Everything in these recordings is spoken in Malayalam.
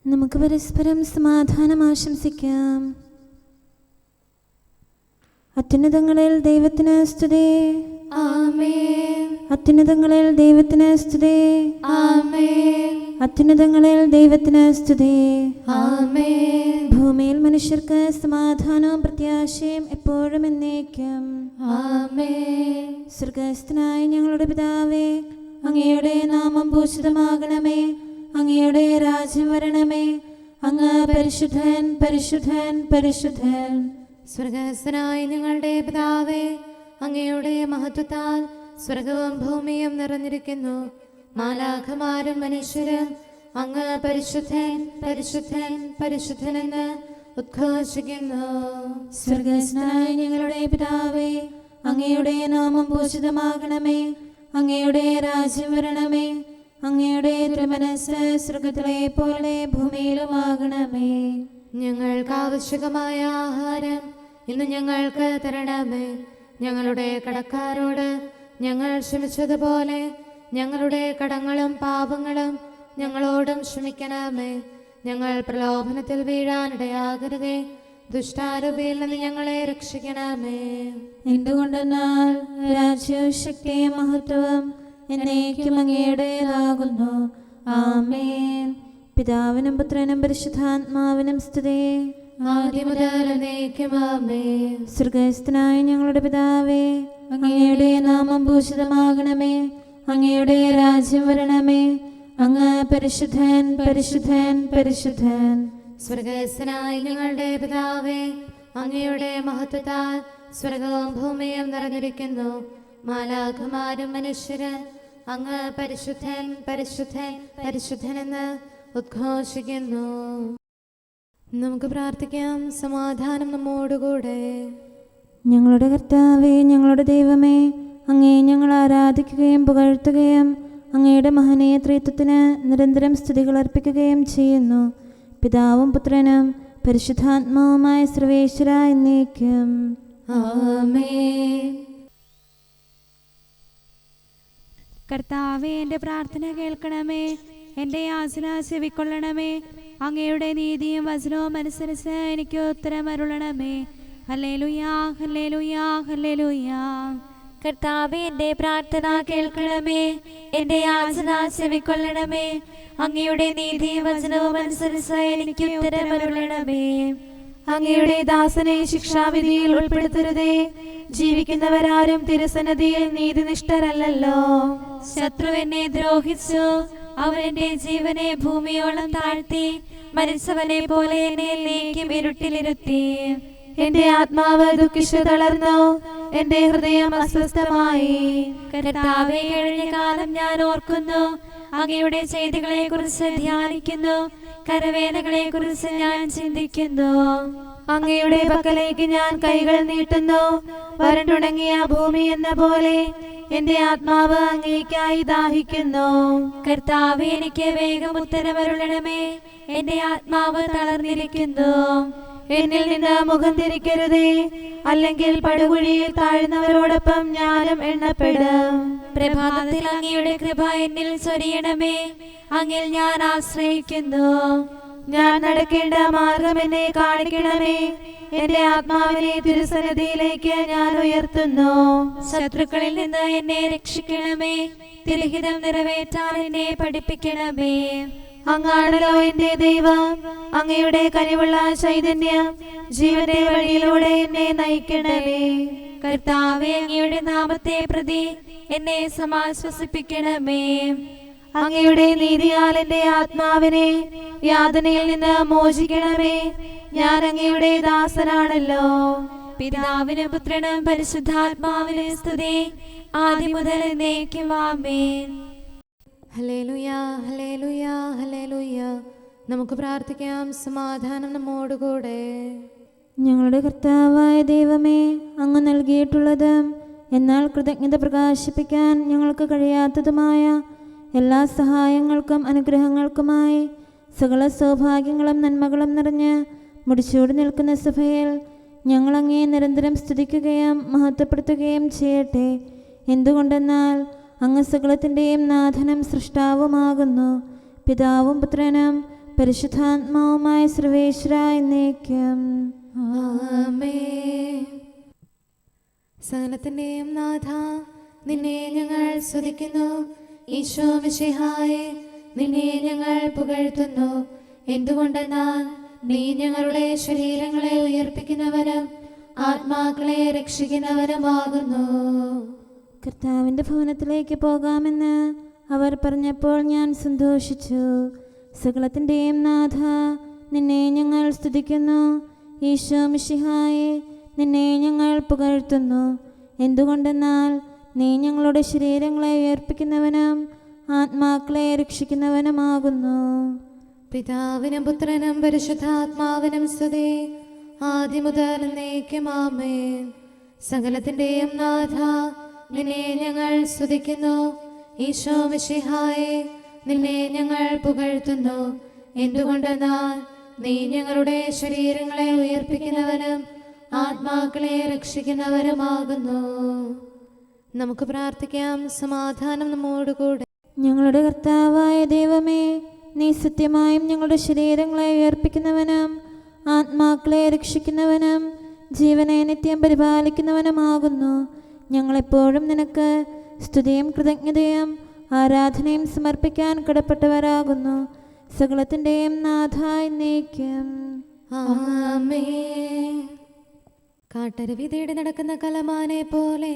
നമുക്ക് പരസ്പരം സമാധാനം ആശംസിക്കാം. അത്യുന്നതങ്ങളിൽ ദൈവത്തിന് സ്തുതി. ആമേൻ. അത്യുന്നതങ്ങളിൽ ദൈവത്തിന് സ്തുതി. ആമേൻ. അത്യുന്നതങ്ങളിൽ ദൈവത്തിന് സ്തുതി. ആമേൻ. ഭൂമിയിൽ മനുഷ്യർക്ക് സമാധാനവും പ്രത്യാശയും എപ്പോഴും എന്നേക്കും. ആമേൻ. സ്വർഗ്ഗസ്ഥനായ ഞങ്ങളുടെ പിതാവേ, അങ്ങയുടെ നാമം പൂജിതമാകണമേ. അങ്ങയുടെ രാജ്യം വരണമേ. അങ്ങ് പരിശുദ്ധൻ, പരിശുദ്ധൻ, പരിശുദ്ധൻ. സ്വർഗ്ഗസ്ഥനായ ഞങ്ങളുടെ പിതാവേ, അങ്ങയുടെ മഹത്വത്താൽ സ്വർഗവും ഭൂമിയും നിറഞ്ഞിരിക്കുന്നു. മാലാഖമാരും മനുഷ്യരും അങ്ങ് പരിശുദ്ധൻ, പരിശുദ്ധൻ, പരിശുദ്ധനെന്ന് ഉദ്ഘോഷിക്കുന്നു. സ്വർഗ്ഗസ്ഥനായ ഞങ്ങളുടെ പിതാവേ, അങ്ങയുടെ നാമം പൂജിതമാകണമേ. അങ്ങയുടെ രാജ്യം വരണമേ. അങ്ങയുടെ തിരുമനസ്സ് സ്വർഗ്ഗത്തിലെ പോലെ ഭൂമിയിലുമാകണമേ. ഞങ്ങൾക്ക് ആവശ്യകമായ ആഹാരം ഇന്ന് ഞങ്ങൾക്ക് തരണമേ. ഞങ്ങളുടെ കടക്കാരോട് ഞങ്ങൾ ക്ഷമിച്ചതുപോലെ ഞങ്ങളുടെ കടങ്ങളും പാപങ്ങളും ഞങ്ങളോടും ക്ഷമിക്കണമേ. ഞങ്ങൾ പ്രലോഭനത്തിൽ വീഴാനിടയാകരുതേ. ദുഷ്ടാരൂപിയിൽ നിന്ന് ഞങ്ങളെ രക്ഷിക്കണമേ. എന്തുകൊണ്ടെന്നാൽ രാജ്യവും ശക്തിയും മഹത്വവും എന്നേക്കും അങ്ങയുടേതാകുന്നു. ആമേൻ. പിതാവിനും പുത്രനും പരിശുദ്ധാത്മാവിനും സ്തുതി. ആദ്യം മുതൽ എന്നേക്കും ആമേൻ. സ്വർഗ്ഗസ്ഥനായ ഞങ്ങളുടെ പിതാവേ, അങ്ങയുടെ നാമം പൂജിതമാകണമേ. അങ്ങയുടെ രാജ്യം വരണമേ. അങ്ങ് പരിശുദ്ധൻ, പരിശുദ്ധൻ, പരിശുദ്ധൻ. സ്വർഗ്ഗസ്ഥനായ ഞങ്ങളുടെ പിതാവേ, അങ്ങയുടെ മഹത്വത്താൽ സ്വർഗവും ഭൂമിയും നിറഞ്ഞിരിക്കുന്നു. മാലാഖമാരും മനുഷ്യരും അങ്ങ് പരിശുദ്ധൻ, പരിശുദ്ധൻ, പരിശുദ്ധനെന്ന് ഉദ്ഘോഷിക്കുന്നു. നമുക്ക് പ്രാർത്ഥിക്കാം. സമാധാനം നമ്മോടുകൂടെ. ഞങ്ങളുടെ കർത്താവേ, ഞങ്ങളുടെ ദൈവമേ, അങ്ങയെ ഞങ്ങൾ ആരാധിക്കുകയും പുകഴ്ത്തുകയും അങ്ങയുടെ മഹനീയ ത്രിത്വത്തിന് നിരന്തരം സ്തുതികൾ അർപ്പിക്കുകയും ചെയ്യുന്നു. പിതാവും പുത്രനും പരിശുദ്ധാത്മാവുമായ സർവേശ്വര എന്നേക്കും. ആമേൻ. കർത്താവേ, എൻ്റെ പ്രാർത്ഥന കേൾക്കണമേ. എൻ്റെ യാചന ചെവിക്കൊള്ളണമേ. അങ്ങയുടെ നീതിയും വചനവും അനുസരിച്ച് എനിക്ക് ഉത്തരം അരുളണമേ. ഹല്ലേലൂയാ, ഹല്ലേലൂയാ, ഹല്ലേലൂയാ. കർത്താവേ, എൻ്റെ പ്രാർത്ഥന കേൾക്കണമേ. എൻ്റെ യാചന ചെവിക്കൊള്ളണമേ. അങ്ങയുടെ നീതിയും വചനവും അനുസരിച്ച് എനിക്ക് ഉത്തരം അരുളണമേ. അങ്ങയുടെ ദാസനെ ശിക്ഷാവിധിയിൽ ഉൾപ്പെടുത്തരുതേ. ജീവിക്കുന്നവരാരും തിരുസന്നിധിയിൽ നീതിനിഷ്ഠരല്ലല്ലോ. ശത്രുവിനെ ദ്രോഹിച്ചു. അവൻ എന്റെ ജീവനെ ഭൂമിയോളം താഴ്ത്തി. മരിച്ചവനെ പോലെ എന്നെ എന്നേക്കും ഇരുട്ടിലിരുത്തി. എന്റെ ആത്മാവ് ദുഃഖിച്ചു തളർന്നു. എന്റെ ഹൃദയം അസ്വസ്ഥമായി. കർത്താവേ, കഴിഞ്ഞ കാലം ഞാൻ ഓർക്കുന്നു. അങ്ങയുടെ ചെയ്തികളെ കുറിച്ച് ധ്യാനിക്കുന്നു. കരവേലകളെ കുറിച്ച് ഞാൻ ചിന്തിക്കുന്നു. അങ്ങയുടെ പക്കലേക്ക് ഞാൻ കൈകൾ നീട്ടുന്നു. വരണ്ടുണങ്ങിയ ഭൂമി എന്ന പോലെ എന്റെ ആത്മാവ് അങ്ങേയ്ക്കായി ദാഹിക്കുന്നു. കർത്താവേ, എനിക്ക് വേഗം ഉത്തരമരുളണമേ. എന്റെ ആത്മാവ് തളർന്നിരിക്കുന്നു. എന്നിൽ നിന്ന് മുഖം തിരിക്കരുതേ. അല്ലെങ്കിൽ പടുകുഴിയിൽ താഴ്ന്നവരോടൊപ്പം ഞാനും എണ്ണപ്പെടും. പ്രഭാതത്തിൽ അങ്ങയുടെ കൃപ എന്നിൽ ചൊരിയണമേ. അങ്ങിൽ ഞാൻ ആശ്രയിക്കുന്നു. ഞാൻ നടക്കേണ്ട മാർഗം എന്നെ കാണിക്കണമേ. എന്റെ ആത്മാവിനെ തിരുസന്നിധിയിലേക്ക് ഞാൻ ഉയർത്തുന്നു. ശത്രുക്കളിൽ നിന്ന് എന്നെ രക്ഷിക്കണമേ. തിരുഹിതം നിറവേറ്റാൻ എന്നെ പഠിപ്പിക്കണമേ. അങ്ങാണല്ലോ എന്റെ ദൈവം. അങ്ങയുടെ കനിവുള്ള ചൈതന്യം ജീവന്റെ വഴിയിലൂടെ എന്നെ നയിക്കണമേ. കർത്താവേ, അങ്ങയുടെ നാമത്തെ പ്രതി എന്നെ സമാശ്വസിപ്പിക്കണമേ. അങ്ങയുടെ നീതിയാൽ എന്റെ ആത്മാവിനെ യാതനയിൽ നിന്ന് മോചിക്കണമേ. ഞാൻ അങ്ങയുടെ ദാസനാണല്ലോ. പിതാവിനും പുത്രനും പരിശുദ്ധാത്മാവിനും സ്തുതി. ആദ്യം മുതൽ എന്നേക്കും ആമേൻ. ഹല്ലേലൂയാ, ഹല്ലേലൂയാ, ഹല്ലേലൂയാ. നമുക്ക് പ്രാർത്ഥിക്കാം. സമാധാനം നമ്മോടുകൂടെ. ഞങ്ങളുടെ കർത്താവായ ദൈവമേ, അങ്ങ് നൽകിയിട്ടുള്ളതും എന്നാൽ കൃതജ്ഞത പ്രകാശിപ്പിക്കാൻ ഞങ്ങൾക്ക് കഴിയാത്തതുമായ എല്ലാ സഹായങ്ങൾക്കും അനുഗ്രഹങ്ങൾക്കുമായി സകല സൗഭാഗ്യങ്ങളും നന്മകളും നിറഞ്ഞ് മുടിച്ചൂടി നിൽക്കുന്ന സഭയിൽ ഞങ്ങൾ അങ്ങയെ നിരന്തരം സ്തുതിക്കുകയും മഹത്വപ്പെടുത്തുകയും ചെയ്യട്ടെ. എന്തുകൊണ്ടെന്നാൽ അങ്ങ് സകലത്തിൻ്റെയും നാഥനും സൃഷ്ടാവുമാകുന്നു. പിതാവും പുത്രനും പരിശുദ്ധാത്മാവുമായ സർവേശ്വര എന്നേക്കും. ആമേൻ. സകലത്തിന്റെയും നാഥ, നിന്നെ ഞങ്ങൾ സ്തുതിക്കുന്നു. ഈശോ മിശിഹായേ, നിന്നെ ഞങ്ങൾ പുകഴ്ത്തുന്നു. എന്തുകൊണ്ടെന്നാൽ നീ ഞങ്ങളുടെ ശരീരങ്ങളെ ഉയർപ്പിക്കുന്നവനും ആത്മാക്കളെ രക്ഷിക്കുന്നവനുമാകുന്നു. കർത്താവിൻ്റെ ഭവനത്തിലേക്ക് പോകാമെന്ന് അവർ പറഞ്ഞപ്പോൾ ഞാൻ സന്തോഷിച്ചു. സകലത്തിൻ്റെയും നാഥ, നിന്നെ ഞങ്ങൾ സ്തുതിക്കുന്നു. ഈശോ മിശിഹായേ, നിന്നെ ഞങ്ങൾ പുകഴ്ത്തുന്നു. എന്തുകൊണ്ടെന്നാൽ നീ ഞങ്ങളുടെ ശരീരങ്ങളെ ഉയർപ്പിക്കുന്നവനും ആത്മാക്കളെ രക്ഷിക്കുന്നവനുമാകുന്നു. പിതാവിനും പുത്രനും പരിശുദ്ധാത്മാവിനും സ്തുതി, ആദ്യം മുതൽ എന്നേക്കും ആമേൻ. സകലത്തിന്റെയും നാഥ, നിന്നെ ഞങ്ങൾ സ്തുതിക്കുന്നു. ഈശോ മിശിഹായേ, നിന്നെ ഞങ്ങൾ പുകഴ്ത്തുന്നു. എന്തുകൊണ്ടെന്നാൽ നീ ഞങ്ങളുടെ ശരീരങ്ങളെ ഉയർപ്പിക്കുന്നവനും ആത്മാക്കളെ രക്ഷിക്കുന്നവരുമാകുന്നു. നമുക്ക് പ്രാർത്ഥിക്കാം. സമാധാനം നമ്മോടുകൂടെ. ഞങ്ങളുടെ കർത്താവായ ദൈവമേ, നീ സത്യമായും ഞങ്ങളുടെ ശരീരങ്ങളെ ഉയർപ്പിക്കുന്നവനും ആത്മാക്കളെ രക്ഷിക്കുന്നവനും ജീവനെ നിത്യം പരിപാലിക്കുന്നവനുമാകുന്നു. ഞങ്ങളെപ്പോഴും നിനക്ക് സ്തുതിയും കൃതജ്ഞതയും ആരാധനയും സമർപ്പിക്കാൻ കടപ്പെട്ടവരാകുന്നു. സകലത്തിൻ്റെയും നാഥ എന്നേക്കും. ആമേൻ. കാട്ടരുവി തേടി നടക്കുന്ന കലമാനെ പോലെ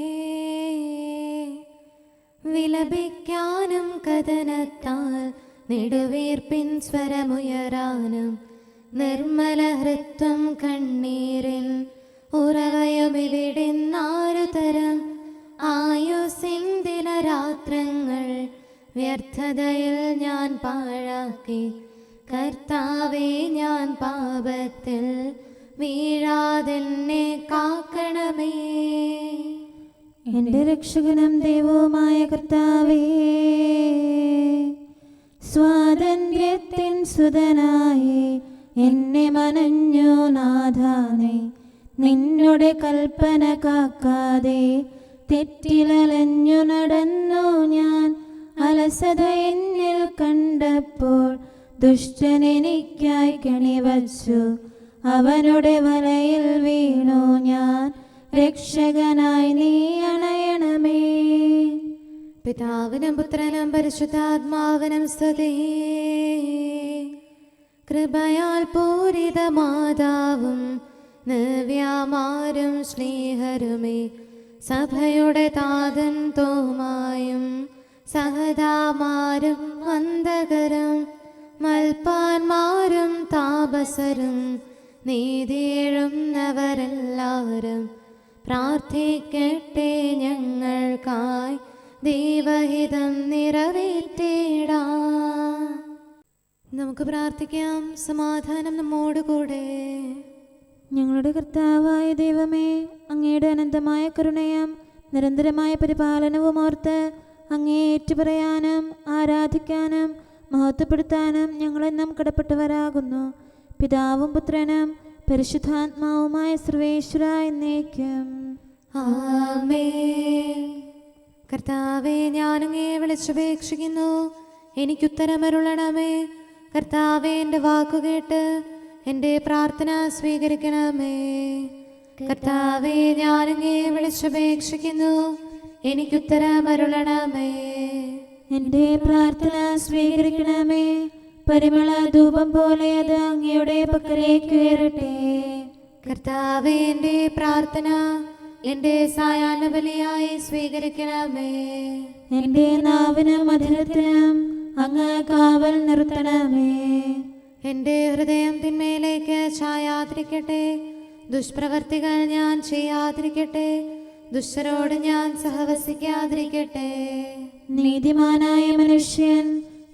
വിലപിക്കാനും കഥനത്താൽ നെടുവീർപ്പിൻ സ്വരമുയരാനും നിർമ്മല ഹൃത്വം കണ്ണീരിൽ ഉറവയുമിവിടുന്നാരു തരം ആയുസിൻ ദിനരാത്രങ്ങൾ വ്യർത്ഥതയിൽ ഞാൻ പാഴാക്കി. കർത്താവേ, ഞാൻ പാപത്തിൽ വീഴാതെന്നെ കാക്കണമേ. എൻ്റെ രക്ഷകനും ദൈവവുമായ കർത്താവേ, സ്വാതന്ത്ര്യത്തിൻ സുതനായി എന്നെ മനഞ്ഞു നാഥാനേ. നിന്നുടെ കൽപ്പന കാക്കാതെ തെറ്റിലലഞ്ഞു നടന്നു ഞാൻ. അലസത എന്നിൽ കണ്ടപ്പോൾ ദുഷ്ടനെനിക്കായി കണിവച്ചു. അവനുടെ വലയിൽ വീണു ഞാൻ. രക്ഷകനായി നീ അണയണമേ. പിതാവിനും പുത്രനും പരിശുദ്ധാത്മാവിനും സ്തുതി. കൃപയാൽ പൂരിത മാതാവും നവ്യാമാരും സ്നേഹരുമേ, സഭയുടെ താതൻ തോമായും സഹതാമാരും വന്ദകരും മൽപ്പാന്മാരും താപസരും നീതിയെഴുന്നവരെല്ലാവരും പ്രാർത്ഥിക്കട്ടെ ഞങ്ങൾക്കായി. ദൈവഹിതം നിറവേറ്റിടാം. നമുക്ക് പ്രാർത്ഥിക്കാം. സമാധാനം നമ്മോടുകൂടെ. ഞങ്ങളുടെ കർത്താവായ ദൈവമേ, അങ്ങയുടെ അനന്തമായ കരുണയും നിരന്തരമായ പരിപാലനവും ഓർത്ത് അങ്ങയെ ഏറ്റുപറയാനും ആരാധിക്കാനും മഹത്വപ്പെടുത്താനും ഞങ്ങളെന്നും കടപ്പെട്ടവരാകുന്നു. പിതാവും പുത്രനും പരിശുദ്ധാത്മാവുമായ സർവേശ്വര എന്നേക്കും. ആമേൻ. കർത്താവേ, ഞാനങ്ങയെ വിളിച്ചപേക്ഷിക്കുന്നു, എനിക്കുത്തരമരുളണമേ. കർത്താവേ, എൻ്റെ വാക്കുകേട്ട് എൻ്റെ പ്രാർത്ഥന സ്വീകരിക്കണമേ. കർത്താവേ, ഞാനങ്ങയെ വിളിച്ചപേക്ഷിക്കുന്നു, എനിക്കുത്തരമരുളണമേ. എൻ്റെ പ്രാർത്ഥന സ്വീകരിക്കണമേ. പരിമള ധൂപം പോലെ അത് അങ്ങയുടെ പക്കലേക്ക് ഉയരട്ടെ. കർത്താവേ, എൻ്റെ പ്രാർത്ഥന എൻ്റെ സായാഹ്ന ബലിയായി സ്വീകരിക്കണമേ. എൻ്റെ നാവിനും മധുരത്തിനും അങ്ങ് കാവൽ നിർത്തണമേ. എൻ്റെ ഹൃദയം തിന്മയിലേക്ക് ചായാതിരിക്കട്ടെ. ദുഷ്പ്രവർത്തികൾ ഞാൻ ചെയ്യാതിരിക്കട്ടെ. ദുഷ്ടരോട് ഞാൻ സഹവസിക്കാതിരിക്കട്ടെ. നീതിമാനായ മനുഷ്യൻ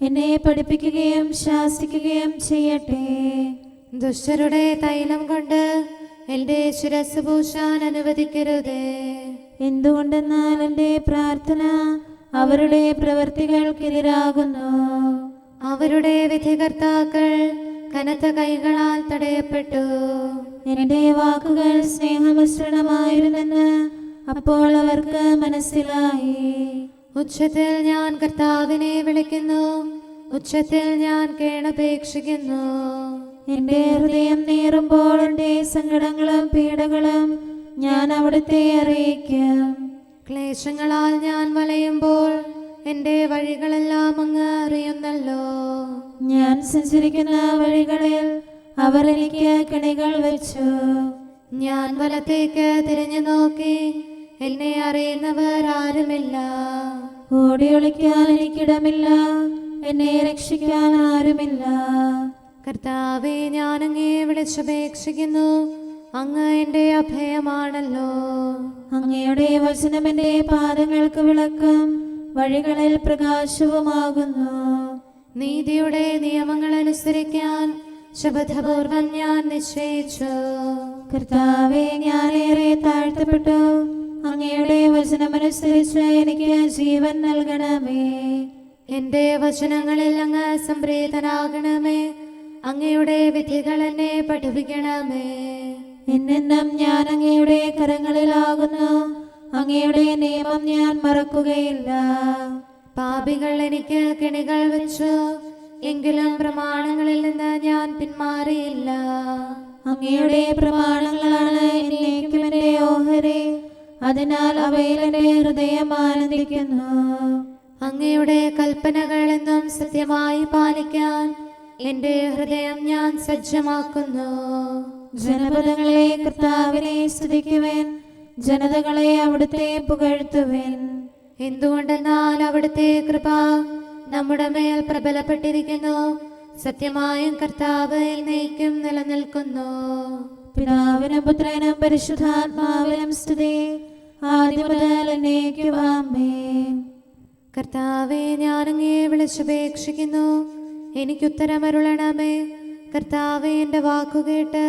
എന്നെ പഠിപ്പിക്കുകയും ശാസിക്കുകയും ചെയ്യട്ടെ. ദുഷ്ടരുടെ തൈലം കൊണ്ട് എൻ്റെ ശിരസ് പൂശാൻ അനുവദിക്കരുതേ. എന്തുകൊണ്ടെന്നാൽ എൻ്റെ പ്രാർത്ഥന അവരുടെ പ്രവൃത്തികൾക്കെതിരാകുന്നു. അവരുടെ വിധികർത്താക്കൾ കനത്ത കൈകളാൽ തടയപ്പെട്ടു. എൻ്റെ വാക്കുകൾ സ്നേഹമിശ്രണമായിരുന്നെന്ന് അപ്പോൾ അവർക്ക് മനസ്സിലായി. ഉച്ചത്തിൽ ഞാൻ കർത്താവിനെ വിളിക്കുന്നു. ഉച്ചത്തിൽ ഞാൻ കേണപേക്ഷിക്കുന്നു. എന്റെ ഹൃദയം നീറുമ്പോൾ എന്റെ സങ്കടങ്ങളും പീഡകളും ഞാൻ അവിടുത്തെ അറിയിക്കും. ക്ലേശങ്ങളാൽ ഞാൻ വലയുമ്പോൾ എൻ്റെ വഴികളെല്ലാം അങ്ങ് അറിയുന്നല്ലോ. ഞാൻ സഞ്ചരിക്കുന്ന വഴികളിൽ അവർ എനിക്ക് കെണികൾ വെച്ചു. ഞാൻ വലത്തേക്ക് തിരിഞ്ഞു നോക്കി, എന്നെ അറിയുന്നവർ ആരുമില്ല. ഓടി ഒളിക്കാൻ എനിക്കിടമില്ല, എന്നെ രക്ഷിക്കാൻ ആരുമില്ല. കർത്താവേ, ഞാൻ അങ്ങേ വിളിച്ചപേക്ഷിക്കുന്നു, അങ്ങ് എൻ്റെ അഭയമാണല്ലോ. അങ്ങയുടെ വചനം എന്റെ പാദങ്ങൾക്ക് വിളക്കും വഴികളിൽ പ്രകാശവുമാകുന്നു. നീതിയുടെ നിയമങ്ങൾ അനുസരിക്കാൻ ശപഥപൂർവം ഞാൻ നിശ്ചയിച്ചു. കർത്താവേ, ഞാനേറെ താഴ്ത്തപ്പെട്ടു. അങ്ങയുടെ വചനമനുസരിച്ച് എനിക്ക് ജീവൻ നൽകണമേ. എൻ്റെ വചനങ്ങളിൽ അങ്ങ് സംപ്രീതനാകണമേ. അങ്ങയുടെ വിധികൾ എന്നെ പഠിപ്പിക്കണമേ. എന്നെന്നും ഞാൻ അങ്ങയുടെ കരങ്ങളിലാകുന്നു. അങ്ങയുടെ നിയമം ഞാൻ മറക്കുകയില്ല. പാപികൾ എനിക്ക് കെണികൾ വെച്ചു, എങ്കിലും പ്രമാണങ്ങളിൽ നിന്ന് ഞാൻ പിന്മാറിയില്ല. അങ്ങയുടെ പ്രമാണങ്ങളാണ് എന്നേക്കും എന്റെ ഓഹരി, അതിനാൽ അവയിൽ എന്റെ ഹൃദയം ആനന്ദിക്കുന്നു. അങ്ങയുടെ കൽപ്പനകൾ എന്നും സത്യമായി പാലിക്കാൻ എൻ്റെ ഹൃദയം ഞാൻ സജ്ജമാക്കുന്നു. ജനപദങ്ങളെ കർത്താവിനെ സ്തുതിക്കുവിൻ, ജനതകളെ അവിടുത്തെ പുകഴ്ത്തുവിൻ. എന്തുകൊണ്ടെന്നാൽ അവിടുത്തെ കൃപ നമ്മുടെ മേൽ പ്രബലപ്പെട്ടിരിക്കുന്നു. സത്യമായും കർത്താവ് എന്നേക്കും നിലനിൽക്കുന്നു. പിതാവിനും പുത്രനും പരിശുദ്ധാത്മാവിനും സ്തുതി, ആദ്യം മുതൽ എന്നേക്കും ആമേൻ. കർത്താവേ, ഞാൻ അങ്ങേ വിളിച്ചപേക്ഷിക്കുന്നു, എനിക്കുത്തരമരുളണമേ. കർത്താവേ, എൻ്റെ വാക്കുകേട്ട്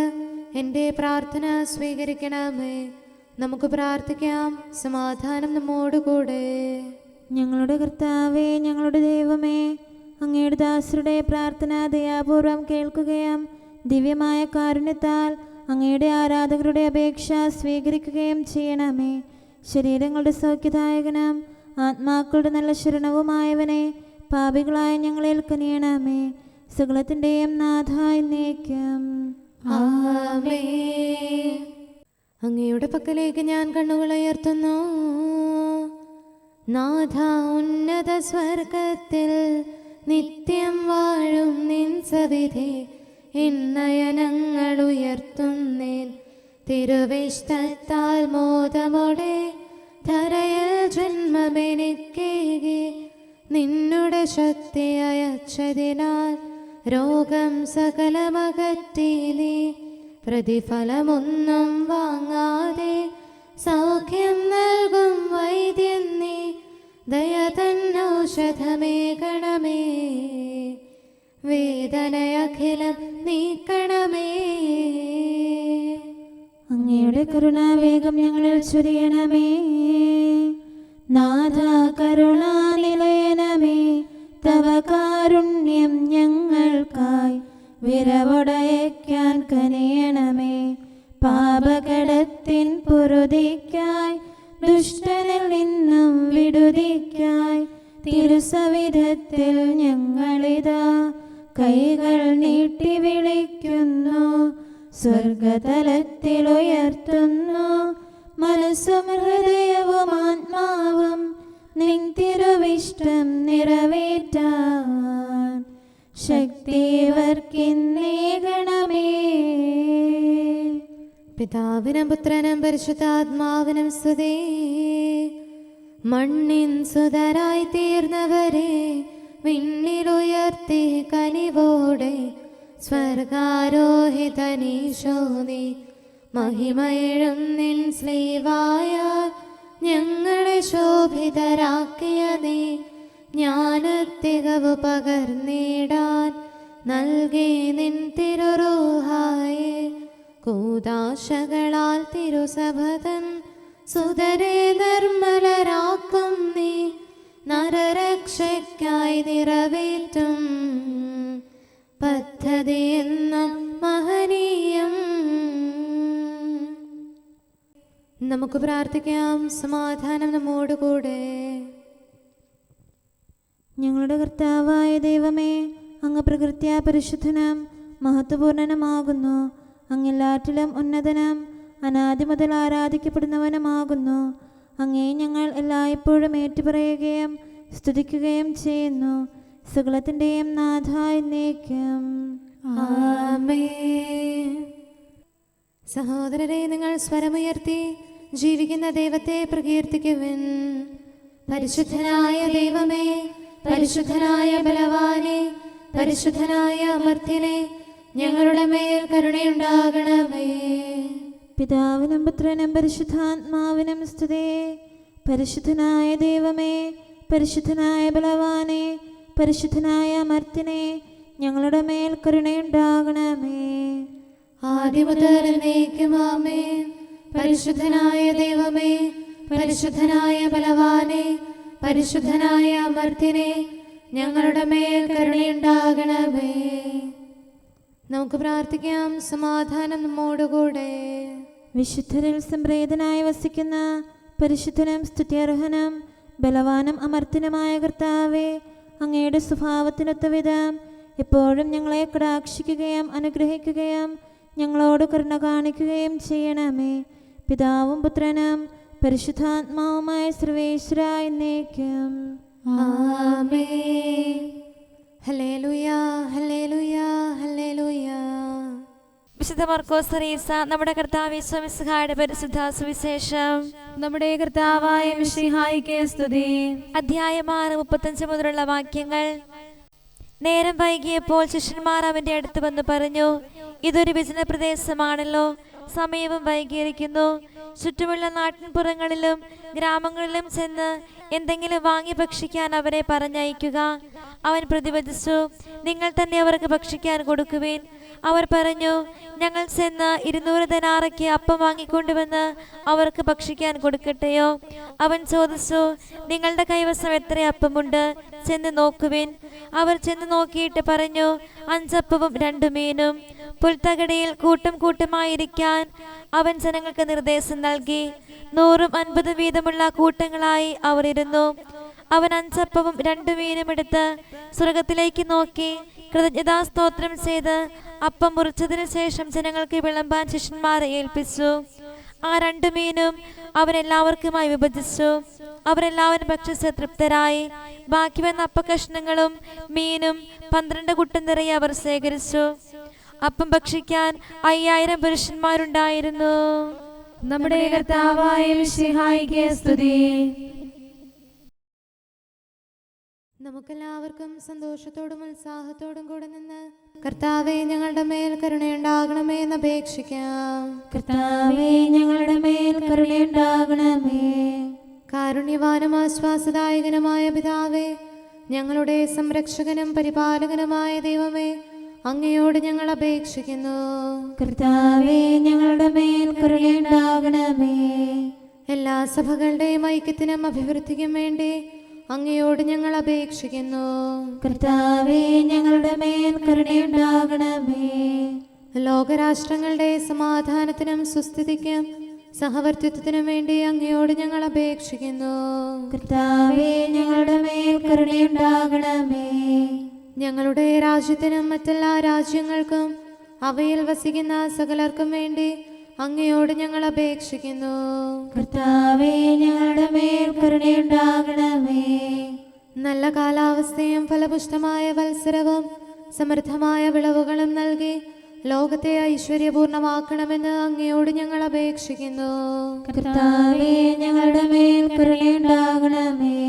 എൻ്റെ പ്രാർത്ഥന സ്വീകരിക്കണമേ. നമുക്ക് പ്രാർത്ഥിക്കാം. സമാധാനം നമ്മോടുകൂടെ. ഞങ്ങളുടെ കർത്താവേ, ഞങ്ങളുടെ ദൈവമേ, അങ്ങയുടെ ദാസരുടെ പ്രാർത്ഥന ദയാപൂർവം കേൾക്കുകയും ദിവ്യമായ കാരുണ്യത്താൽ അങ്ങയുടെ ആരാധകരുടെ അപേക്ഷ സ്വീകരിക്കുകയും ചെയ്യണമേ. ശരീരങ്ങളുടെ സൗഖ്യദായകനും ആത്മാക്കളുടെ നല്ല ശരണവുമായവനെ, പാപികളായ ഞങ്ങളിൽ കനിയണമേ. സകലത്തിൻ്റെയും നാഥ എന്നേക്കും ആമേൻ. അങ്ങയുടെ പക്കലേക്ക് ഞാൻ കണ്ണുകൾ ഉയർത്തുന്നു. നാഥ, ഉന്നത സ്വർഗത്തിൽ നിത്യം വാഴും നിൻ സവിധി നയനങ്ങൾ ഉയർത്തുന്നേൻ. തിരുവിഷ്ടത്താൽ മോദമോടെ ധരയിൽ ജന്മമെനിക്കേകി നിന്നുടെ ശക്തി അയച്ചതിനാൽ രോഗം സകലമകറ്റി നീ പ്രതിഫലമൊന്നും വാങ്ങാതെ സൗഖ്യം നൽകും വൈദ്യൻ നീ. ദയ തന്നൗഷധമേകണമേ, വേദനയഖിലം നീക്കണമേ. അങ്ങയുടെ കരുണാവേഗം ഞങ്ങളിൽ ചൊരിയണമേ. നാഥ, കരുണാനിലയനമേ, തവ കാരുണ്യം ഞങ്ങൾക്കായി വിരവടയയ്ക്കാൻ കനിയണമേ. പാപകടത്തിൻ പൊറുതിക്കായി ദുഷ്ടനിൽ നിന്നും വിടുതിക്കായി തിരുസവിധത്തിൽ ഞങ്ങളിതാ കൈകൾ നീട്ടി വിളിക്കുന്നു. സ്വർഗതലത്തിൽ ഉയർത്തുന്നു മനസ്സും ഹൃദയവും ആത്മാവും നിൻ തിരുവിഷ്ടം നിറവേറ്റാൻ ശക്തിവർക്കിന്നേകണമേ. പിതാവിനും പുത്രനും പരിശുദ്ധാത്മാവിനും സ്തുതി. മണ്ണിൻ സുതരായി തീർന്നവരെ വിണ്ണിലുയർത്തി കനിവോടെ സ്വർഗാരോഹിതനീശോ നീ മഹിമയിഴും നിൻ സ്ലീവായ ഞങ്ങളെ ശോഭിതരാക്കിയ നീ ജ്ഞാനത്തികവ് പകർന്നിടാൻ നൽകി നിൻ തിരുറൂഹായെ. കൂദാശകളാൽ തിരുസഭതൻ സുതരെ നിർമ്മലരാക്കും നീ നരരക്ഷയ്ക്കായി നിറവേറ്റും പദ്ധതി എന്നും മഹനീയം. നമുക്ക് പ്രാർത്ഥിക്കാം. സമാധാനം നമ്മോടുകൂടെ. ഞങ്ങളുടെ കർത്താവായ ദൈവമേ, അങ്ങ് പ്രകൃത്യാ പരിശുദ്ധനും മഹത്വപൂർണനുമാകുന്നു. അങ്ങെല്ലാറ്റിലും ഉന്നതനും അനാദി മുതൽ ആരാധിക്കപ്പെടുന്നവനുമാകുന്നു. അങ്ങേ ഞങ്ങൾ എല്ലായ്പ്പോഴും ഏറ്റുപറയുകയും സ്തുതിക്കുകയും ചെയ്യുന്നു. സകലത്തിൻ്റെയും നാഥ എന്നേക്കും. ആമേൻ. സഹോദരരെ, നിങ്ങൾ സ്വരമുയർത്തി ജീവിക്കുന്ന ദൈവത്തെ പ്രകീർത്തിക്കുവിൻ. പരിശുദ്ധനായ ദൈവമേ, പരിശുദ്ധനായ ബലവാനെ, പരിശുദ്ധനായ അമർത്യനെ, ഞങ്ങളുടെ മേൽ കരുണയുണ്ടാകണമേ. പിതാവിനും പുത്രനും പരിശുദ്ധാത്മാവിനും സ്തുതി. പരിശുദ്ധനായ ദൈവമേ, പരിശുദ്ധനായ ബലവാനെ, പരിശുദ്ധനായ അമർത്യനെ, ഞങ്ങളുടെ മേൽ കരുണയുണ്ടാകണമേ. ആദിമുതൽ എന്നേക്കും ആമേൻ. പരിശുദ്ധനായ ദൈവമേ, പരിശുദ്ധനായ ബലവാനെ, പരിശുദ്ധനായ അമർത്യനെ, ഞങ്ങളുടെ മേൽ കരുണയുണ്ടാകണമേ. നമുക്ക് പ്രാർത്ഥിക്കാം. സമാധാനം നമ്മോടുകൂടെ. വിശുദ്ധരിൽ സംപ്രീതനായി വസിക്കുന്ന പരിശുദ്ധനും സ്തുത്യർഹനും ബലവാനും അമർത്യനുമായ കർത്താവേ, അങ്ങയുടെ സ്വഭാവത്തിനൊത്ത വിധം എപ്പോഴും ഞങ്ങളെ കടാക്ഷിക്കുകയും അനുഗ്രഹിക്കുകയും ഞങ്ങളോട് കരുണ കാണിക്കുകയും ചെയ്യണമേ. പിതാവും പുത്രനും പരിശുദ്ധാത്മാവുമായ സർവേശ്വര എന്നേക്കും. ആമേൻ. ഹല്ലേലൂയ, ഹല്ലേലൂയ, ഹല്ലേലൂയ. വിശുദ്ധ മർക്കോസ് അറിയിച്ച നമ്മുടെ കർത്താവ് യേശു മിശിഹായുടെ പരിശുദ്ധ സുവിശേഷം. നമ്മുടെ കർത്താവായ മിശിഹായിക്ക് സ്തുതി. അധ്യായം 6:35 മുതലുള്ള വാക്യങ്ങൾ. നേരം വൈകിയപ്പോൾ ശിഷ്യന്മാർ അവന്റെ അടുത്ത് വന്ന് പറഞ്ഞു, ഇതൊരു വിജന പ്രദേശമാണല്ലോ, സമയവും വൈകിയിരിക്കുന്നു. ചുറ്റുമുള്ള നാട്ടിൻപുറങ്ങളിലും ഗ്രാമങ്ങളിലും ചെന്ന് എന്തെങ്കിലും വാങ്ങി ഭക്ഷിക്കാൻ അവരെ പറഞ്ഞയക്കുക. അവൻ പ്രതിവദിച്ചു, നിങ്ങൾ തന്നെ അവർക്ക് ഭക്ഷിക്കാൻ കൊടുക്കുവിൻ. അവർ പറഞ്ഞു, ഞങ്ങൾ ചെന്ന് 200 ദനാറയ്ക്ക് അപ്പം വാങ്ങിക്കൊണ്ടുവന്ന് അവർക്ക് ഭക്ഷിക്കാൻ കൊടുക്കട്ടെയോ? അവൻ ചോദിച്ചു, നിങ്ങളുടെ കൈവശം എത്ര അപ്പമുണ്ട്? ചെന്ന് നോക്കുവിൻ. അവർ ചെന്ന് നോക്കിയിട്ട് പറഞ്ഞു, 5 അപ്പവും 2 മീനും. പുൽത്തകടയിൽ കൂട്ടം കൂട്ടമായിരിക്കാൻ അവൻ ജനങ്ങൾക്ക് നിർദ്ദേശം നൽകി. 100ഉം 50 വീതമുള്ള കൂട്ടങ്ങളായി അവർ ഇരുന്നു. അവൻ 5 അപ്പവും 2 മീനും എടുത്ത് സ്വർഗത്തിലേക്ക് നോക്കി കൃതജ്ഞതാസ്തോത്രം ചെയ്ത് അപ്പം മുറിച്ചതിനു ശേഷം ജനങ്ങൾക്ക് വിളമ്പാൻ ശിഷ്യന്മാരെ ഏൽപ്പിച്ചു. ആ 2 മീനും അവരെല്ലാവർക്കുമായി വിഭജിച്ചു. അവരെല്ലാവരും ഭക്ഷിച്ച് തൃപ്തരായി. ബാക്കി വന്ന അപ്പക്കഷ്ണങ്ങളും മീനും 12 കുട്ടം നിറയെ അവർ ശേഖരിച്ചു. അപ്പം ഭക്ഷിക്കാൻ 5000 പുരുഷന്മാരുണ്ടായിരുന്നു. നമ്മുടെ കർത്താവായ മിശിഹായിക്ക് സ്തുതി. നമുക്കെല്ലാവർക്കും സന്തോഷത്തോടും ഉത്സാഹത്തോടും കൂടെ നിന്ന് കർത്താവേ, ഞങ്ങളുടെ മേൽ കരുണയുണ്ടാകണമേ എന്ന് അപേക്ഷിക്കാം. കർത്താവേ, ഞങ്ങളുടെ മേൽ കരുണയുണ്ടാകണമേ. കാരുണ്യവാനും ആശ്വാസദായകനുമായ പിതാവേ, ഞങ്ങളുടെ സംരക്ഷകനും പരിപാലകനുമായ ദൈവമേ, അങ്ങയോട് ഞങ്ങൾ അപേക്ഷിക്കുന്നു. കർത്താവേ, ഞങ്ങളുടെ മേൽ കരുണയുണ്ടാകണമേ. എല്ലാ സഭകളുടെയും ഐക്യത്തിനും അഭിവൃദ്ധിക്കും വേണ്ടി അങ്ങയോട് ഞങ്ങൾ അപേക്ഷിക്കുന്നു. കർത്താവേ, ഞങ്ങളുടെ മേൽ കരുണയുണ്ടാകണമേ. ലോകരാഷ്ട്രങ്ങളുടെ സമാധാനത്തിനും സുസ്ഥിതിക്കും സഹവർത്തിത്വത്തിനും വേണ്ടി അങ്ങയോട് ഞങ്ങൾ അപേക്ഷിക്കുന്നു. കർത്താവേ, ഞങ്ങളുടെ മേൽ കരുണയുണ്ടാകണമേ. ഞങ്ങളുടെ രാജ്യത്തിനും മറ്റെല്ലാ രാജ്യങ്ങൾക്കും അവയിൽ വസിക്കുന്ന സകലർക്കും വേണ്ടി അങ്ങയോട് ഞങ്ങൾ അപേക്ഷിക്കുന്നു. കർത്താവേ, ഞങ്ങളുടെ മേൽ കരുണയുണ്ടാകണമേ. നല്ല കാലാവസ്ഥയും ഫലപുഷ്ടമായ വത്സരവും സമൃദ്ധമായ വിളവുകളും നൽകി ലോകത്തെ ഐശ്വര്യപൂർണമാക്കണമെന്ന് അങ്ങയോട് ഞങ്ങൾ അപേക്ഷിക്കുന്നു. കർത്താവേ, ഞങ്ങളുടെ മേൽ കരുണയുണ്ടാകണമേ.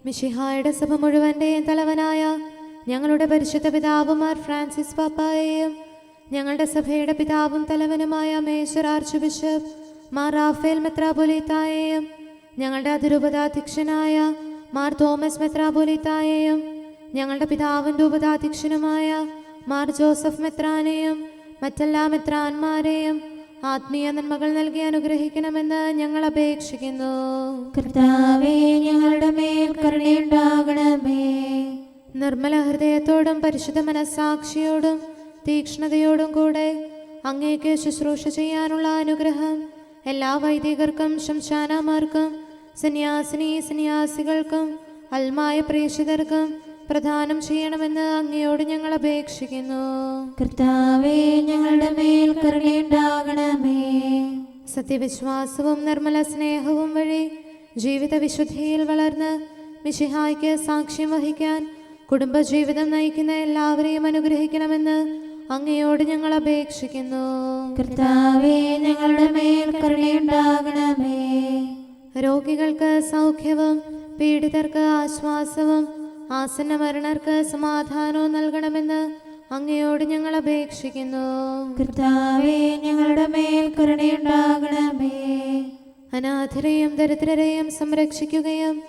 മിശിഹായുടെ സഭ മുഴുവൻ്റെയും തലവനായ ഞങ്ങളുടെ പരിശുദ്ധ പിതാവുമാർ ഫ്രാൻസിസ് പാപ്പായെയും ഞങ്ങളുടെ സഭയുടെ പിതാവും തലവനുമായ major archbishop Mar Raphael മെത്രാപൊലീത്തായെയും ഞങ്ങളുടെ അതിരൂപതാധ്യക്ഷനായ മാർ തോമസ് മെത്രാപൊലീത്തായെയും ഞങ്ങളുടെ പിതാവിൻ്റെ ഉപതാധ്യക്ഷനുമായ മാർ ജോസഫ് മെത്രാനെയും മറ്റെല്ലാ മെത്രാന്മാരെയും ആത്മീയ നന്മകൾ നൽകി അനുഗ്രഹിക്കണമെന്ന് ഞങ്ങൾ അപേക്ഷിക്കുന്നു. കർത്താവേ, ഞങ്ങളുടെ മേൽ കരുണയുണ്ടാകണമേ. നിർമ്മല ഹൃദയത്തോടും പരിശുദ്ധ മനസ്സാക്ഷിയോടും തീക്ഷ്ണതയോടും കൂടെ അങ്ങേക്ക് ശുശ്രൂഷ ചെയ്യാനുള്ള അനുഗ്രഹം എല്ലാ വൈദികർക്കും ശംശാനമാർക്കും സന്യാസിനീ സന്യാസികൾക്കും അൽമായ പ്രേക്ഷിതർക്കും പ്രദാനം ചെയ്യണമെന്ന് അങ്ങയോട് ഞങ്ങൾ അപേക്ഷിക്കുന്നു. കർത്താവേ, ഞങ്ങളുടെ മേൽ കരുണയുണ്ടാകണമേ. സത്യവിശ്വാസവും നിർമ്മല സ്നേഹവും വഴി ജീവിത വിശുദ്ധിയിൽ വളർന്ന് മിശിഹായ്ക്ക് സാക്ഷ്യം വഹിക്കാൻ കുടുംബജീവിതം നയിക്കുന്ന എല്ലാവരെയും അനുഗ്രഹിക്കണമെന്ന് അങ്ങയോട് ഞങ്ങൾ അപേക്ഷിക്കുന്നു. കർത്താവേ, ഞങ്ങളുടെ മേൽ കരുണയുണ്ടാകണമേ. രോഗികൾക്ക് സൗഖ്യവും പീഡിതർക്ക് ആശ്വാസവും ആസന്ന മരണർക്ക് സമാധാനവും നൽകണമെന്ന് അങ്ങയോട് ഞങ്ങൾ അപേക്ഷിക്കുന്നു. കർത്താവേ, ഞങ്ങളുടെ മേൽ കരുണയുണ്ടാകണമേ. അനാഥരെയും ദരിദ്രരെയും സംരക്ഷിക്കുകയും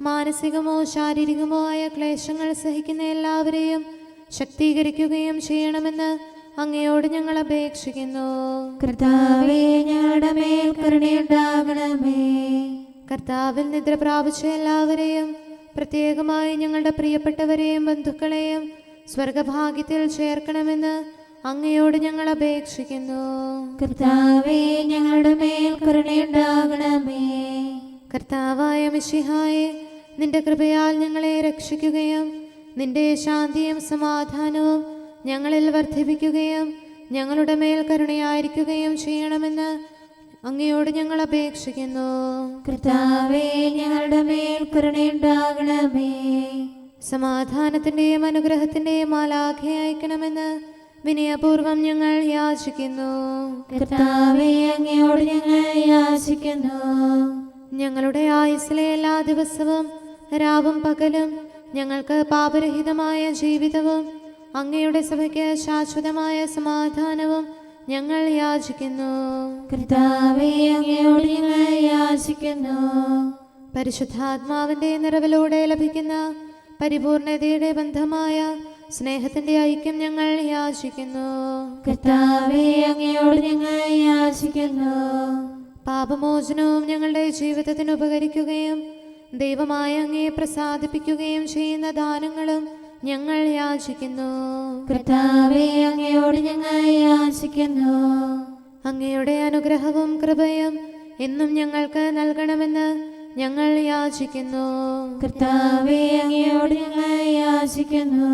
മാനസികമോ ശാരീരികമോ ആയ ക്ലേശങ്ങൾ സഹിക്കുന്ന എല്ലാവരെയും ശക്തീകരിക്കുകയും ചെയ്യണമെന്ന് അങ്ങയോട് ഞങ്ങൾ അപേക്ഷിക്കുന്നു. കർത്താവേ, ഞങ്ങളുടെ മേൽ കരുണയുണ്ടാകണമേ. കർത്താവിൽ നിദ്ര പ്രാപിച്ച എല്ലാവരെയും പ്രത്യേകമായി ഞങ്ങളുടെ പ്രിയപ്പെട്ടവരെയും ബന്ധുക്കളെയും സ്വർഗഭാഗ്യത്തിൽ ചേർക്കണമെന്ന് അങ്ങയോട് ഞങ്ങൾ അപേക്ഷിക്കുന്നു. കർത്താവേ, ഞങ്ങളുടെ മേൽ കരുണയുണ്ടാകണമേ. കർത്താവായ മിശിഹായെ, നിന്റെ കൃപയാൽ ഞങ്ങളെ രക്ഷിക്കുകയും നിന്റെ ശാന്തിയും സമാധാനവും ഞങ്ങളിൽ വർദ്ധിപ്പിക്കുകയും ഞങ്ങളുടെ മേൽ കരുണയായിരിക്കുകയും ചെയ്യണമെന്ന് അങ്ങയോട് ഞങ്ങൾ അപേക്ഷിക്കുന്നു. കർത്താവേ, ഞങ്ങളുടെ മേൽ കരുണയുണ്ടാകണമേ. സമാധാനത്തിന്റെയും അനുഗ്രഹത്തിന്റെയും മാലാഖയെ അയക്കണമെന്ന് വിനയപൂർവം ഞങ്ങൾ യാചിക്കുന്നു. കർത്താവേ, അങ്ങയോട് ഞങ്ങൾ യാചിക്കുന്നു. ഞങ്ങളുടെ ആയുസ്സിലെ എല്ലാ ദിവസവും രാവും പകലും ഞങ്ങൾക്ക് പാപരഹിതമായ ജീവിതവും അങ്ങയുടെ സഭയ്ക്ക് ശാശ്വതമായ സമാധാനവും ഞങ്ങൾ യാചിക്കുന്നു. കർത്താവേ, അങ്ങയോട് ഞങ്ങൾ യാചിക്കുന്നു. പരിശുദ്ധാത്മാവിന്റെ നിറവിലൂടെ ലഭിക്കുന്ന പരിപൂർണതയുടെ ബന്ധമായ സ്നേഹത്തിന്റെ ഐക്യം ഞങ്ങൾ യാചിക്കുന്നു. കർത്താവേ, അങ്ങയോട് ഞങ്ങൾ യാചിക്കുന്നു. പാപമോചനവും ഞങ്ങളുടെ ജീവിതത്തിന് ഉപകരിക്കുകയും ദൈവമായ അങ്ങയെ പ്രസാദിപ്പിക്കുകയും ചെയ്യുന്ന ദാനങ്ങളും ഞങ്ങൾ യാചിക്കുന്നു. കർത്താവേ, അങ്ങയോട് ഞങ്ങൾ യാചിക്കുന്നു. അങ്ങയുടെ അനുഗ്രഹവും കൃപയും എന്നും ഞങ്ങൾക്ക് നൽകണമെന്ന് ഞങ്ങൾ യാചിക്കുന്നു. കർത്താവേ, അങ്ങയോട് ഞങ്ങൾ യാചിക്കുന്നു.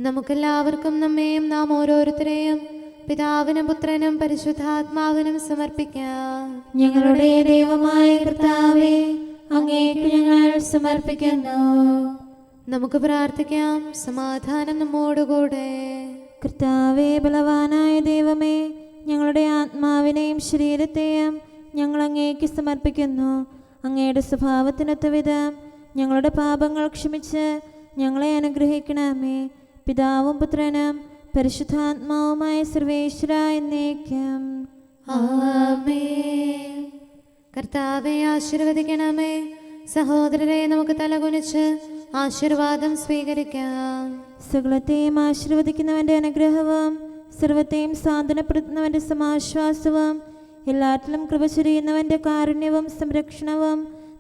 നമുക്കെല്ലാവർക്കും നമ്മെയും നാം ഓരോരുത്തരെയും പിതാവിനും പുത്രനും പരിശുദ്ധാത്മാവിനും സമർപ്പിക്കാം. ഞങ്ങളുടെ ദൈവമായ കർത്താവേ, അങ്ങേക്ക് ഞങ്ങൾ സമർപ്പിക്കുന്നു. നമുക്ക് പ്രാർത്ഥിക്കാം. സമാധാനം നമ്മോടുകൂടെ. കർത്താവേ, ബലവാനായ ദൈവമേ, ഞങ്ങളുടെ ആത്മാവിനെയും ശരീരത്തെയും ഞങ്ങൾ അങ്ങേക്ക് സമർപ്പിക്കുന്നു. അങ്ങയുടെ സ്വഭാവത്തിനൊത്ത വിധം ഞങ്ങളുടെ പാപങ്ങൾ ക്ഷമിച്ച് ഞങ്ങളെ അനുഗ്രഹിക്കണമേ. പിതാവും പുത്രനും പരിശുദ്ധാത്മാവുമായ സർവേശ്വര എന്നേക്കും. ആമേൻ. കർത്താവെ ആശീർവദിക്കണമേ. സഹോദരരെ, നമുക്ക് തലകുനിച്ച് ആശീർവാദം സ്വീകരിക്കാം. സകലത്തെയും ആശീർവദിക്കുന്നവന്റെ അനുഗ്രഹവും സർവത്തെയും സാന്ത്വനപ്പെടുത്തുന്നവന്റെ സമാശ്വാസവും എല്ലാറ്റിലും കൃപ ചൊരിയുന്നവന്റെ കാരുണ്യവും സംരക്ഷണവും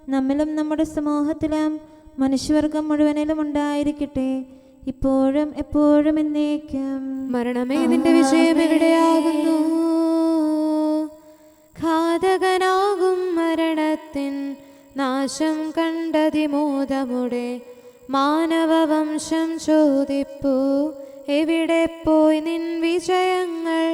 നമ്മിലും നമ്മുടെ സമൂഹത്തിലും മനുഷ്യവർഗം മുഴുവനിലും ഉണ്ടായിരിക്കട്ടെ, ഇപ്പോഴും എപ്പോഴും എന്നേക്കും. മരണമേ, നിന്റെ വിജയം എവിടെയാകുന്നു? ഘാതകനാകും മരണത്തിൻ നാശം കണ്ടതിമോദമുടെ മാനവവംശം ചോദിപ്പൂ, എവിടെ പോയി നിൻ വിജയങ്ങൾ?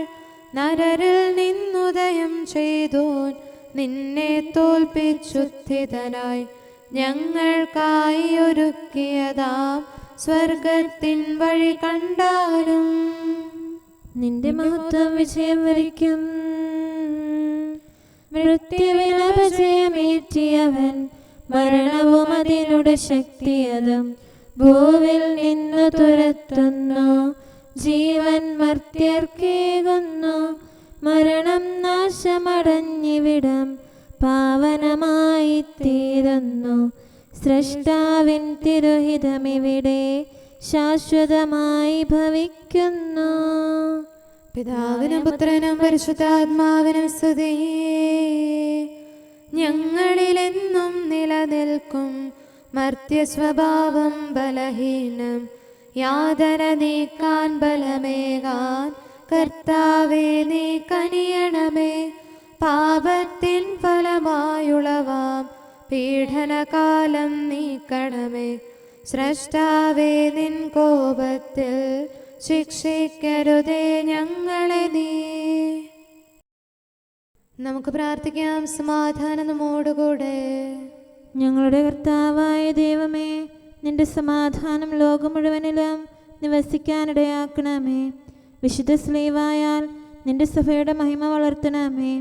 നരരിൽ നിന്നുദയം ചെയ്തോൻ നിന്നെ തോൽപ്പിച്ചുത്ഥിതനായി ഞങ്ങൾക്കായി ഒരുക്കിയതാം സ്വർഗത്തിൻ വഴി കണ്ടാലും നിന്റെ മഹത്വം വിജയം വരിക്കും. മൃത്യുവിനപജയമേറ്റിയവൻ മരണവും അതിനുടെ ശക്തിയതും ഭൂവിൽ നിന്നു തുരത്തുന്നു. ജീവൻ മർത്യർക്കേകുന്നു. മരണം നാശമടഞ്ഞിവിടം പാവനമായി തീരുന്നു. സ്രഷ്ടാവിൻ തിരുഹിതമിവിടെ ശാശ്വതമായി ഭവിക്കുന്നു. പിതാവിനും പുത്രനും പരിശുദ്ധാത്മാവിനും സ്തുതി. ഞങ്ങളിലെന്നും നിലനിൽക്കും മർത്യസ്വഭാവം ബലഹീനം. യാതന നീക്കാൻ ബലമേകാൻ കർത്താവേ നീ കനിയണമേ. പാപത്തിൻ ഫലമായുളവാം പീഡനകാലം നീക്കണമേ. സ്രഷ്ടാവേ, നിൻ കോപത്തിൽ ശിക്ഷിക്കരുതേ ഞങ്ങളെ നീ. നമുക്ക് പ്രാർത്ഥിക്കാം. സമാധാനം നമ്മോടുകൂടെ. ഞങ്ങളുടെ കർത്താവായ ദൈവമേ, നിന്റെ സമാധാനം ലോകം മുഴുവനിലും നിവസിക്കാനിടയാക്കണമേ. വിശുദ്ധ സ്ലീവായാൽ നിന്റെ സഭയുടെ മഹിമ വളർത്തണമേ.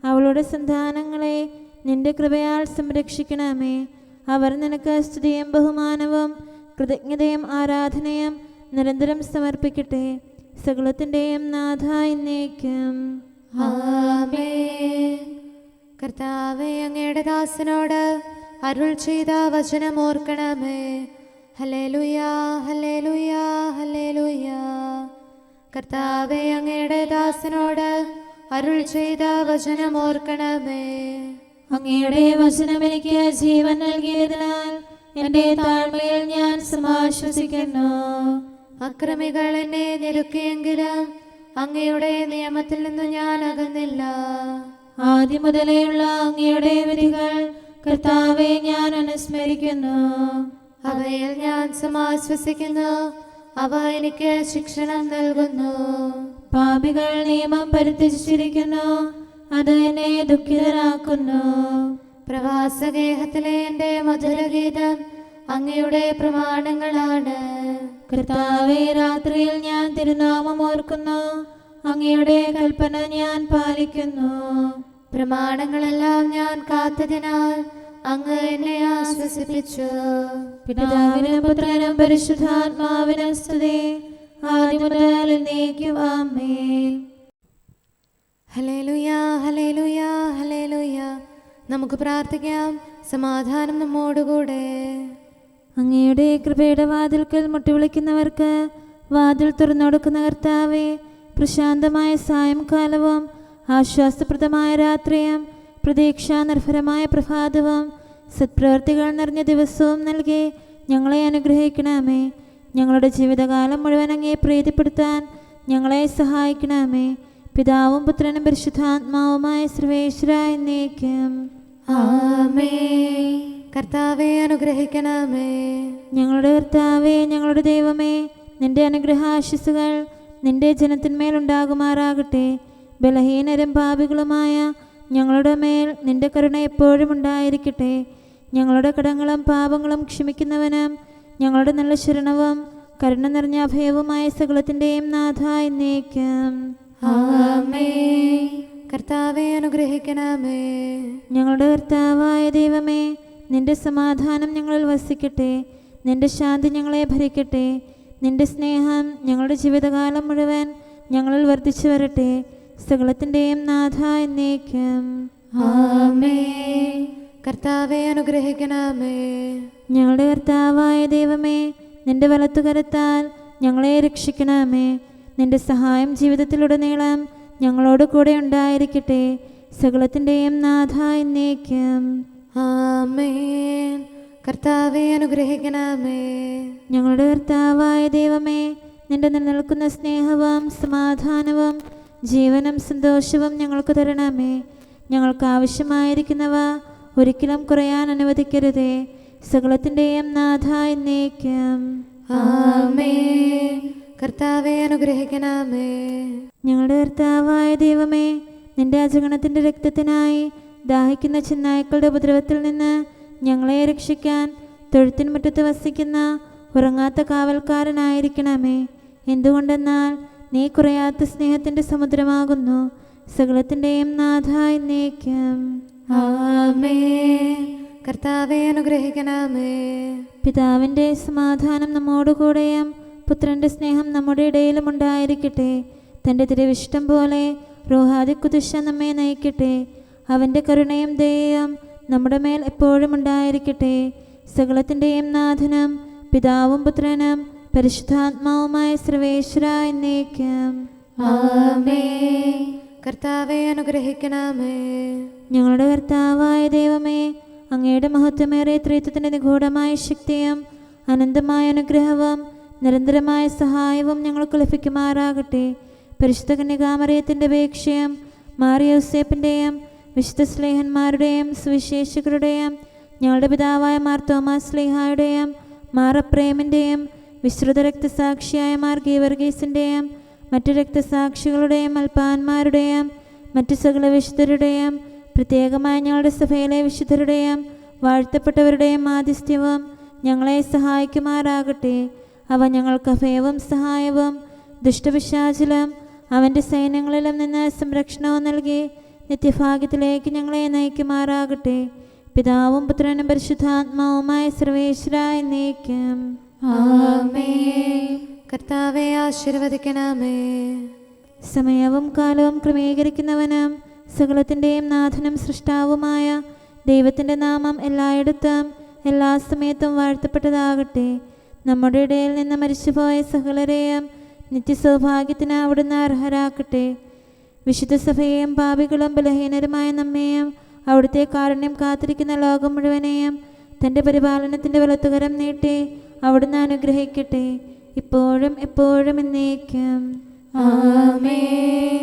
അവളുടെ സന്താനങ്ങളെ നിന്റെ കൃപയാൽ സംരക്ഷിക്കണമേ. അവർ നിനക്ക് സ്തുതിയും ബഹുമാനവും കൃതജ്ഞതയും ആരാധനയും നിരന്തരം സമർപ്പിക്കട്ടെ. സകലത്തിൻ്റെയും നാഥ എന്നേക്കും. ആമേൻ. കർത്താവേ, അങ്ങയുടെ ദാസനോട് അരുൾ ചെയ്ത വചനം ഓർക്കണമേ. ഹല്ലേലൂയാ, ഹല്ലേലൂയാ, ഹല്ലേലൂയാ. കർത്താവേ, അങ്ങയുടെ ദാസനോട് അരുൾ ചെയ്ത വചനം ഓർക്കണമേ. അങ്ങയുടെ വചനം എനിക്ക് ജീവൻ നൽകിയതിനാൽ എൻ്റെ താഴ്മയിൽ ഞാൻ സമാശ്വസിക്കുന്നു. അക്രമികൾ എന്നെ ഞെരുക്കിയെങ്കിലും അങ്ങയുടെ നിയമത്തിൽ നിന്ന് ഞാൻ അകന്നില്ല. ആദ്യം മുതലേയുള്ള അങ്ങയുടെ വിധികൾ കർത്താവെ ഞാൻ അനുസ്മരിക്കുന്നു. അവയിൽ ഞാൻ സമാശ്വസിക്കുന്നു. അവ എനിക്ക് ശിക്ഷണം നൽകുന്നു. പാപികൾ നിയമം പരിത്യജിച്ചിരിക്കുന്നു, അത് എന്നെ ദുഃഖിതരാക്കുന്നു. പ്രവാസഗേഹത്തിലെ എൻ്റെ മധുരഗീതം അങ്ങയുടെ പ്രമാണങ്ങളാണ്. കർത്താവെ, രാത്രിയിൽ ഞാൻ തിരുനാമം ഓർക്കുന്നു, അങ്ങയുടെ കൽപ്പന ഞാൻ പാലിക്കുന്നു. പ്രമാണങ്ങളെല്ലാം ഞാൻ കാത്തതിനാൽ അങ്ങ് എന്നെ ആശ്വസിപ്പിച്ചു. പിതാവിനും പുത്രനും പരിശുദ്ധാത്മാവിനും സ്തുതി, ആദ്യം മുതൽ എന്നേക്കും ആമേൻ. ഹല്ലേലൂയാ, ഹല്ലേലൂയാ, ഹല്ലേലൂയാ. നമുക്ക് പ്രാർത്ഥിക്കാം. സമാധാനം നമ്മോടുകൂടെ. അങ്ങയുടെ കൃപയുടെ വാതിൽക്കൽ മുട്ടിവിളിക്കുന്നവർക്ക് വാതിൽ തുറന്നുകൊടുക്കുന്ന കർത്താവെ, പ്രശാന്തമായ സായംകാലവും ആശ്വാസപ്രദമായ രാത്രിയും പ്രതീക്ഷാനിർഭരമായ പ്രഭാതവും സത്പ്രവർത്തികൾ നിറഞ്ഞ ദിവസവും നൽകി ഞങ്ങളെ അനുഗ്രഹിക്കണമേ. ഞങ്ങളുടെ ജീവിതകാലം മുഴുവൻ അങ്ങയെ പ്രീതിപ്പെടുത്താൻ ഞങ്ങളെ സഹായിക്കണമേ. പിതാവും പുത്രനും പരിശുദ്ധാത്മാവുമായ സർവേശ്വര എന്നേക്കും. ആമേൻ. കർത്താവെ, അനുഗ്രഹിക്കണമേ. ഞങ്ങളുടെ കർത്താവേ, ഞങ്ങളുടെ ദൈവമേ, നിന്റെ അനുഗ്രഹാശിസുകൾ നിന്റെ ജനത്തിന്മേലുണ്ടാകുമാറാകട്ടെ. ബലഹീനരും പാപികളുമായ ഞങ്ങളുടെ മേൽ നിന്റെ കരുണ എപ്പോഴും ഉണ്ടായിരിക്കട്ടെ. ഞങ്ങളുടെ കടങ്ങളും പാപങ്ങളും ക്ഷമിക്കുന്നവനും ഞങ്ങളുടെ നല്ല ശരണവും കരുണ നിറഞ്ഞ അഭയവുമായ സകലത്തിൻ്റെയും നാഥ എന്നേക്കും. ആമേൻ. കർത്താവെ, അനുഗ്രഹിക്കണമേ. ഞങ്ങളുടെ കർത്താവായ ദൈവമേ, നിന്റെ സമാധാനം ഞങ്ങളിൽ വസിക്കട്ടെ. നിന്റെ ശാന്തി ഞങ്ങളെ ഭരിക്കട്ടെ. നിന്റെ സ്നേഹം ഞങ്ങളുടെ ജീവിതകാലം മുഴുവൻ ഞങ്ങളിൽ വർദ്ധിച്ചു വരട്ടെ. സകലത്തിൻ്റെയും നാഥ എന്നേക്കും. ആമേൻ. കർത്താവെ, അനുഗ്രഹിക്കണമേ. ഞങ്ങളുടെ കർത്താവായ ദൈവമേ, നിന്റെ വലത്തുകരത്താൽ ഞങ്ങളെ രക്ഷിക്കണമേ. നിന്റെ സഹായം ജീവിതത്തിലുടനീളം ഞങ്ങളോട് കൂടെ ഉണ്ടായിരിക്കട്ടെ. സകലത്തിൻ്റെയും നാഥ എന്നേക്കും. ആമേൻ. കർത്താവെ, അനുഗ്രഹിക്കണമേ. ഞങ്ങളുടെ കർത്താവായ ദൈവമേ, നിന്റെ നിലനിൽക്കുന്ന സ്നേഹവും സമാധാനവും ജീവനും സന്തോഷവും ഞങ്ങൾക്ക് തരണമേ. ഞങ്ങൾക്ക് ആവശ്യമായിരിക്കുന്നവ ഒരിക്കലും കുറയാൻ അനുവദിക്കരുതേ. സകലത്തിൻ്റെയും നാഥ എന്നേക്കും. ആമേൻ. കർത്താവെ, അനുഗ്രഹിക്കണമേ. ഞങ്ങളുടെ കർത്താവായ ദൈവമേ, നിന്റെ അജഗണത്തിൻ്റെ രക്തത്തിനായി ദാഹിക്കുന്ന ചെന്നായ്ക്കളുടെ ഉപദ്രവത്തിൽ നിന്ന് ഞങ്ങളെ രക്ഷിക്കാൻ തൊഴുത്തിൻ മുറ്റത്ത് വസിക്കുന്ന ഉറങ്ങാത്ത കാവൽക്കാരനായിരിക്കണമേ. എന്തുകൊണ്ടെന്നാൽ നീ കുറയാത്ത സ്നേഹത്തിൻ്റെ സമുദ്രമാകുന്നു. സകലത്തിൻ്റെയും നാഥ എന്നേക്കും. ആമേൻ. കർത്താവെ, അനുഗ്രഹിക്കണമേ. പിതാവിൻ്റെ സമാധാനം നമ്മോടുകൂടെയും പുത്രൻ്റെ സ്നേഹം നമ്മുടെ ഇടയിലും ഉണ്ടായിരിക്കട്ടെ. തൻ്റെ തിരുവിഷ്ടം പോലെ റൂഹാദിക്കുദിശ നമ്മെ നയിക്കട്ടെ. അവൻ്റെ കരുണയും ദയയും നമ്മുടെ മേൽ എപ്പോഴും ഉണ്ടായിരിക്കട്ടെ. സകലത്തിൻ്റെയും നാഥനും പിതാവും പുത്രനും പരിശുദ്ധാത്മാവുമായ സർവേശ്വര എന്നേക്കും. ആമേൻ. കർത്താവെ, അനുഗ്രഹിക്കണമേ. ഞങ്ങളുടെ കർത്താവായ ദൈവമേ, അങ്ങയുടെ മഹത്വമേറിയ ത്രിത്വത്തിൻ്റെ നിഗൂഢമായ ശക്തിയും അനന്തമായ അനുഗ്രഹവും നിരന്തരമായ സഹായവും ഞങ്ങൾക്ക് ലഭിക്കുമാറാകട്ടെ. പരിശുദ്ധ കന്യകാമറിയത്തിൻ്റെ അപേക്ഷയും മാർ യോസേപ്പിൻ്റെയും വിശുദ്ധ സ്ലേഹന്മാരുടെയും സുവിശേഷകരുടെയും ഞങ്ങളുടെ പിതാവായ മാർ തോമാസ് ശ്ലീഹായുടെയും മാർ അപ്രേമിൻ്റെയും വിശ്രുത രക്തസാക്ഷിയായ മാർ ഗീവർഗീസിൻ്റെയും മറ്റു രക്തസാക്ഷികളുടെയും അൽപ്പാന്മാരുടെയും മറ്റു സകല വിശുദ്ധരുടെയും പ്രത്യേകമായി ഞങ്ങളുടെ സഭയിലെ വിശുദ്ധരുടെയും വാഴ്ത്തപ്പെട്ടവരുടെയും മാധ്യസ്ഥ്യവും ഞങ്ങളെ സഹായിക്കുമാറാകട്ടെ. അവ ഞങ്ങൾക്ക് അഭയവും സഹായവും ദുഷ്ടപിശാചിലും അവൻ്റെ സൈന്യങ്ങളിലും നിന്ന് സംരക്ഷണവും നൽകി നിത്യഭാഗ്യത്തിലേക്ക് ഞങ്ങളെ നയിക്കുമാറാകട്ടെ. പിതാവും പുത്രനും പരിശുദ്ധാത്മാവുമായ സർവേശ്വരായ എന്നേക്കും ആമേൻ. കർത്താവെ ആശീർവദിക്കണമേ. സമയവും കാലവും ക്രമീകരിക്കുന്നവനും സകലത്തിൻ്റെയും നാഥനും സൃഷ്ടാവുമായ ദൈവത്തിൻ്റെ നാമം എല്ലായിടത്തും എല്ലാ സമയത്തും വാഴ്ത്തപ്പെട്ടതാകട്ടെ. നമ്മുടെ ഇടയിൽ നിന്ന് മരിച്ചുപോയ സകലരെയും നിത്യസൗഭാഗ്യത്തിന് അവിടുന്ന് അർഹരാക്കട്ടെ. വിശുദ്ധ സഭയെയും പാപികളും ബലഹീനരുമായ നമ്മെയും അവിടുത്തെ കാരുണ്യം കാത്തിരിക്കുന്ന ലോകം മുഴുവനെയും തൻ്റെ പരിപാലനത്തിൻ്റെ വലത്തുകരം നീട്ടി അവിടുന്ന് അനുഗ്രഹിക്കട്ടെ, ഇപ്പോഴും എപ്പോഴും എന്നേക്കും ആമേൻ.